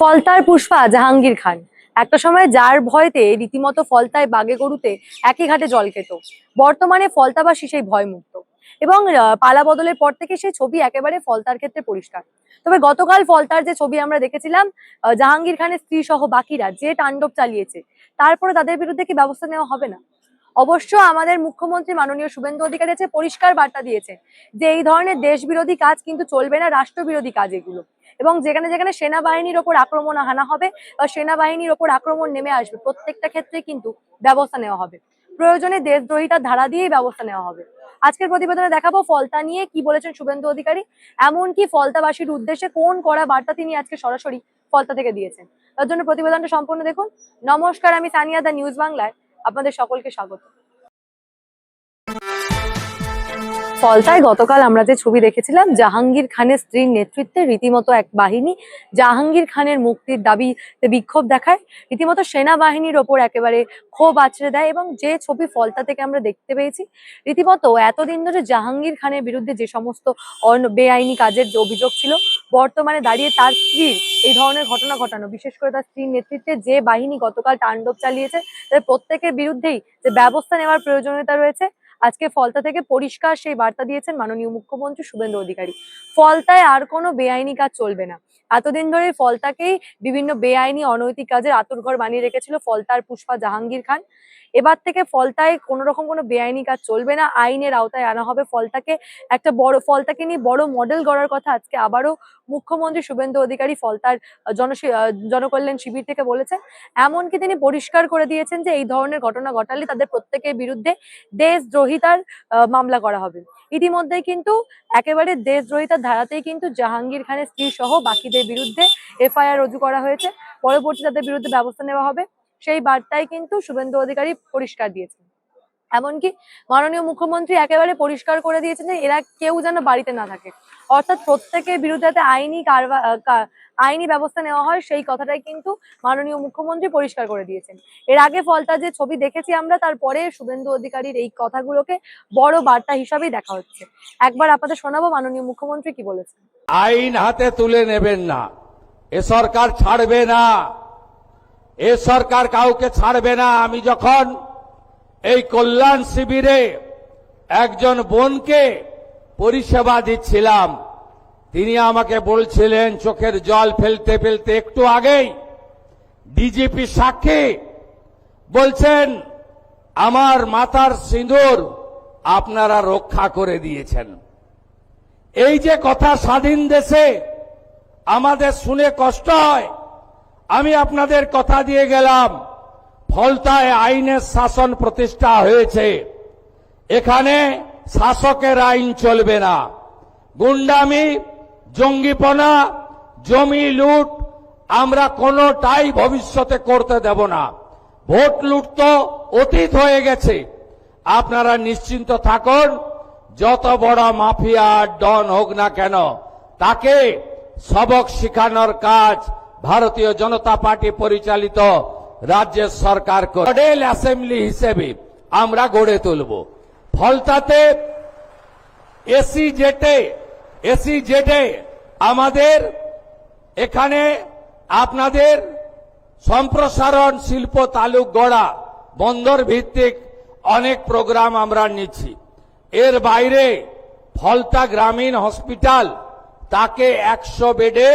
ফলতার পুষ্পা জাহাঙ্গীর খান একটা সময় যার ভয়তে রীতিমতো ফলতায় বাগে গরুতে একই ঘাটে জল খেত, বর্তমানে ফলতাবাসী সেই ভয়মুক্ত এবং পালা বদলের পর থেকে সেই ছবি একেবারে ফলতার ক্ষেত্রে পরিষ্কার। তবে গতকাল ফলতার যে ছবি আমরা দেখেছিলাম, জাহাঙ্গীর খানের স্ত্রী সহ বাকিরা যে তাণ্ডব চালিয়েছে, তারপরে তাদের বিরুদ্ধে কি ব্যবস্থা নেওয়া হবে না? অবশ্য আমাদের মুখ্যমন্ত্রী মাননীয় শুভেন্দু অধিকারী আছে পরিষ্কার বার্তা দিয়েছে যে এই ধরনের দেশ বিরোধী কাজ কিন্তু চলবে না, রাষ্ট্রবিরোধী কাজ এগুলো। এবং যেখানে যেখানে সেনাবাহিনীর ওপর আক্রমণ হানা হবে বা সেনাবাহিনীর ওপর আক্রমণ নেমে আসবে, প্রত্যেকটা ক্ষেত্রে কিন্তু ব্যবস্থা নেওয়া হবে। প্রয়োজনে দেশদ্রোহিতার ধারা দিয়েই ব্যবস্থা নেওয়া হবে। আজকের প্রতিবেদনে দেখাবো ফলতা নিয়ে কি বলেছেন শুভেন্দু অধিকারী, এমনকি ফলতাবাসীর উদ্দেশ্যে কোন কড়া বার্তা তিনি আজকে সরাসরি ফলতা থেকে দিয়েছেন। তার জন্য প্রতিবেদনটা সম্পূর্ণ দেখুন। নমস্কার, আমি সানিয়া, দা নিউজ বাংলায় আপনাদের সকলকে স্বাগত। ফলতায় গতকাল আমরা যে ছবি দেখেছিলাম, জাহাঙ্গীর খানের স্ত্রীর নেতৃত্বে রীতিমতো এক বাহিনী জাহাঙ্গীর খানের মুক্তির দাবিতে বিক্ষোভ দেখায়, রীতিমতো সেনাবাহিনীর ওপর একেবারে ক্ষোভ আছড়ে দেয়। এবং যে ছবি ফলতা থেকে আমরা দেখতে পেয়েছি, রীতিমতো এতদিন ধরে জাহাঙ্গীর খানের বিরুদ্ধে যে সমস্ত বেআইনি কাজের যে অভিযোগ ছিল, বর্তমানে দাঁড়িয়ে তার স্ত্রীর এই ধরনের ঘটনা ঘটানো, বিশেষ করে তার স্ত্রীর নেতৃত্বে যে বাহিনী গতকাল তাণ্ডব চালিয়েছে, তাদের প্রত্যেকের বিরুদ্ধেই যে ব্যবস্থা নেওয়ার প্রয়োজনীয়তা রয়েছে, আজকে ফলতা থেকে পরিষ্কার সেই বার্তা দিয়েছেন মাননীয় মুখ্যমন্ত্রী শুভেন্দু অধিকারী। ফলতায় আর কোনো বেআইনি কাজ চলবে না। এতদিন ধরে ফলতাকেই বিভিন্ন বেআইনি অনৈতিক কাজের আঁতুড়ঘর বানিয়ে রেখেছিল ফলতার পুষ্পা জাহাঙ্গীর খান। এবার থেকে ফলতায় কোনো রকম কোনো বেআইনি কাজ চলবে না, আইনের আওতায় আনা হবে ফলতাকে। একটা বড় ফলতাকে নিয়ে বড় মডেল গড়ার কথা আজকে আবারও মুখ্যমন্ত্রী শুভেন্দু অধিকারী ফলতার জনকল্যাণ শিবির থেকে বলেছেন। এমনকি তিনি পরিষ্কার করে দিয়েছেন যে এই ধরনের ঘটনা ঘটালে তাদের প্রত্যেকের বিরুদ্ধে দেশদ্রোহিতার মামলা করা হবে। ইতিমধ্যেই কিন্তু একেবারে দেশদ্রোহিতার ধারাতেই কিন্তু জাহাঙ্গীর খানের স্ত্রী সহ বাকিদের বিরুদ্ধে এফআইআর রুজু করা হয়েছে, পরবর্তী তাদের বিরুদ্ধে ব্যবস্থা নেওয়া হবে, সেই বার্তাই কিন্তু শুভেন্দু অধিকারী পরিষ্কার দিয়েছেন। এমনকি মাননীয় মুখ্যমন্ত্রী একেবারে পরিষ্কার করে দিয়েছেন যে এরা কেউ যেন বাড়িতে না থাকে, অর্থাৎ প্রত্যেকের বিরুদ্ধে আইনি ব্যবস্থা নেওয়া হয়, সেই কথাটাই কিন্তু মাননীয় মুখ্যমন্ত্রী পরিষ্কার করে দিয়েছেন। এর আগে ফলতার যে ছবি দেখেছি আমরা, তারপরে শুভেন্দু অধিকারীর এই কথাগুলোকে বড় বার্তা হিসাবেই দেখা হচ্ছে। একবার আপনাদের শোনাবো মাননীয় মুখ্যমন্ত্রী কি বলেছেন। আইন হাতে তুলে নেবেন না, এ সরকার ছাড়বে না, এ সরকার কাউকে ছাড়বে না। আমি যখন এই কল্যাণ শিবিরে একজন বোনকে পরিষেবা দিচ্ছিলাম, তিনি আমাকে বলছিলেন চোখের জল ফেলতে ফেলতে, একটু আগেই ডিজিপি সাক্ষী বলছেন আমার মাথার সিঁদুর আপনারা রক্ষা করে দিয়েছেন। এই যে কথা স্বাধীন দেশে আমাদের শুনে কষ্ট হয়, আমি আপনাদের কথা দিয়ে গেলাম ফলতায় আইনের শাসন প্রতিষ্ঠা হয়েছে, এখানে শাসকের আইন চলবে না। গুন্ডামি, জঙ্গিপনা, জমি লুট আমরা কোনোটাই ভবিষ্যতে করতে দেব না। ভোট লুট তো অতীত হয়ে গেছে, আপনারা নিশ্চিন্ত থাকুন। যত বড় মাফিয়া ডন হোক না কেন, তাকে সবক শিখানোর কাজ ভারতীয় জনতা পার্টি পরিচালিত রাজ্যের সরকার মডেল অ্যাসেম্বলি হিসেবে আমরা গড়ে তুলব। ফলতাতে এসি জেটে আমাদের এখানে আপনাদের সম্প্রসারণ, শিল্প তালুক গড়া, বন্দর ভিত্তিক অনেক প্রোগ্রাম আমরা নিচ্ছি। এর বাইরে ফলতা গ্রামীণ হসপিটাল, তাকে 100 বেডে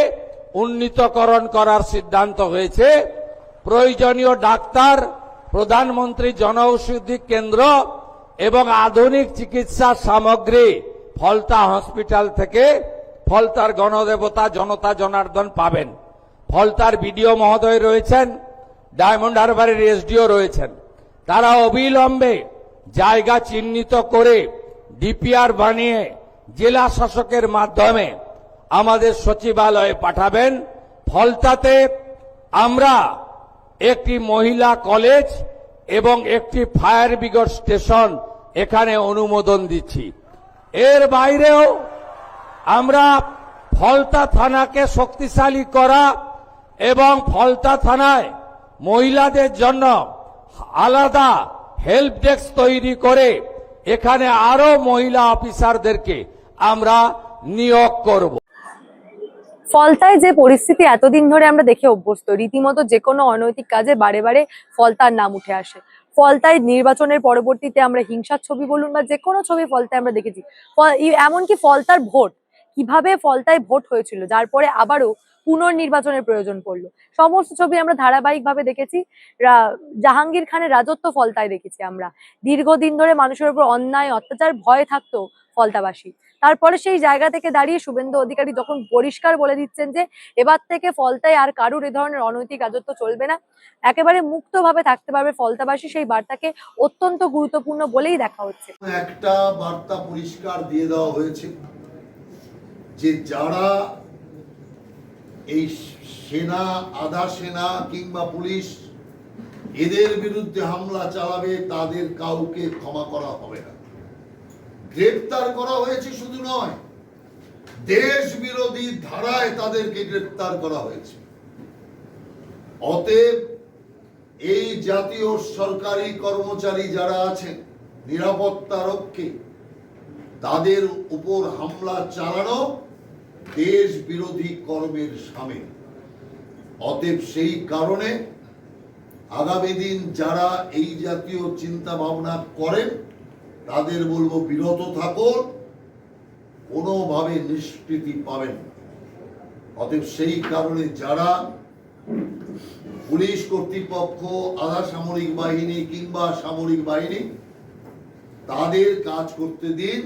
উন্নীতকরণ করার সিদ্ধান্ত হয়েছে। প্রয়োজনীয় ডাক্তার, প্রধানমন্ত্রী জনঔষধি কেন্দ্র এবং আধুনিক চিকিৎসা সামগ্রী ফলতা হসপিটাল থেকে ফলতার গণদেবতা জনতা জনার্দন পাবেন। ফলতার বিডিও মহোদয় রয়েছেন, ডায়মন্ড হারবারের এসডিও রয়েছেন, তারা অবিলম্বে জায়গা চিহ্নিত করে ডিপিআর বানিয়ে জেলা শাসকের মাধ্যমে আমাদের সচিবালয়ে পাঠাবেন। ফলতাতে আমরা একটি মহিলা কলেজ এবং একটি ফায়ার ব্রিগেড স্টেশন এখানে অনুমোদন দিচ্ছি। এর বাইরেও আমরা ফলতা থানাকে শক্তিশালী করা এবং ফলতা থানায় মহিলাদের জন্য আলাদা হেল্প ডেস্ক তৈরি করে এখানে আরো মহিলা অফিসারদেরকে আমরা নিয়োগ করব। ফলতায় যে পরিস্থিতি এতদিন ধরে আমরা দেখে অভ্যস্ত, রীতিমতো যে কোনো অনৈতিক কাজে বারে বারে ফলতার নাম উঠে আসে। ফলতায় নির্বাচনের পরবর্তীতে আমরা হিংসার ছবি বলুন বা যে কোনো ছবি ফলতায় আমরা দেখেছি। এমনকি ফলতার ভোট, কিভাবে ফলতায় ভোট হয়েছিল, যার পরে আবারও পুনর্নির্বাচনের প্রয়োজন পড়লো, সমস্ত ছবি আমরা ধারাবাহিকভাবে দেখেছি। জাহাঙ্গীর খানের রাজত্ব ফলতায় দেখেছি আমরা। দীর্ঘদিন ধরে মানুষের উপর অন্যায় অত্যাচার ভয় থাকতো ফলতাবাসী। তারপরে সেই জায়গা থেকে দাঁড়িয়ে শুভেন্দু অধিকারী যখন পরিষ্কার বলে দিচ্ছেন যে এবার থেকে ফলতায় আর কারুর এ ধরনের অনৈতিক রাজত্ব চলবে না, একেবারে মুক্তভাবে থাকতে পারবে ফলতাবাসী, সেই বার্তাকে অত্যন্ত গুরুত্বপূর্ণ বলেই দেখা হচ্ছে। একটা বার্তা পরিষ্কার দিয়ে দেওয়া হয়েছে যে যারা এই সেনা, আধা সেনা কিংবা পুলিশ এদের বিরুদ্ধে হামলা চালাবে তাদের কাউকে ক্ষমা করা হবে না। গ্রেপ্তার করা হয়েছে শুধু নয়, দেশ বিরোধী ধারায় তাদেরকে গ্রেপ্তার করা হয়েছে। অতএব এই জাতীয় সরকারি কর্মচারী যারা আছেন, নিরাপত্তা রক্ষী, তাদের উপর হামলা চালানো দেশ বিরোধী কর্মের শামিল। অতএব সেই কারণে আগামী দিন যারা এই জাতীয় চিন্তা ভাবনা করেন তাদের বলবো বিরত থাকুন, কোনোভাবে নিষ্কৃতি পাবেন। অতএব সেই কারণে যারা পুলিশ কর্তৃপক্ষ, আধা সামরিক বাহিনী কিংবা সামরিক বাহিনী, তাদের কাজ করতে দিন।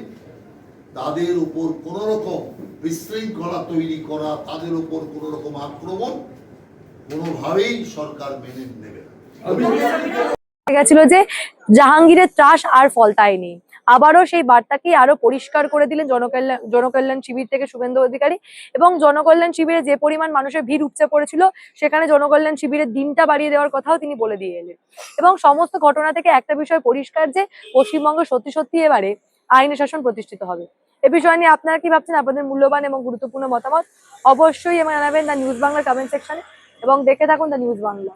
তাদের উপর কোন রকম বিশৃঙ্খলা তৈরি করা, তাদের উপর কোন রকম আক্রমণ কোনোভাবেই সরকার মেনে নেবে না। গেছিল যে জাহাঙ্গীরের ত্রাস আর ফলতায় নেই, আবারও সেই বার্তাকে আরো পরিষ্কার করে দিলেন জনকল্যাণ শিবির থেকে শুভেন্দু অধিকারী। এবং জনকল্যাণ শিবিরে যে পরিমাণ মানুষের ভিড় উপচে পড়েছিল, সেখানে জনকল্যাণ শিবিরের দিনটা বাড়িয়ে দেওয়ার কথাও তিনি বলে দিয়ে এলেন। এবং সমস্ত ঘটনা থেকে একটা বিষয় পরিষ্কার যে পশ্চিমবঙ্গ সত্যি সত্যি এবারে আইনের শাসন প্রতিষ্ঠিত হবে। এ বিষয় নিয়ে আপনারা কি ভাবছেন? আপনাদের মূল্যবান এবং গুরুত্বপূর্ণ মতামত অবশ্যই জানাবেন দ্য নিউজ বাংলার কমেন্ট সেকশনে, এবং দেখে থাকুন দ্য নিউজ বাংলা।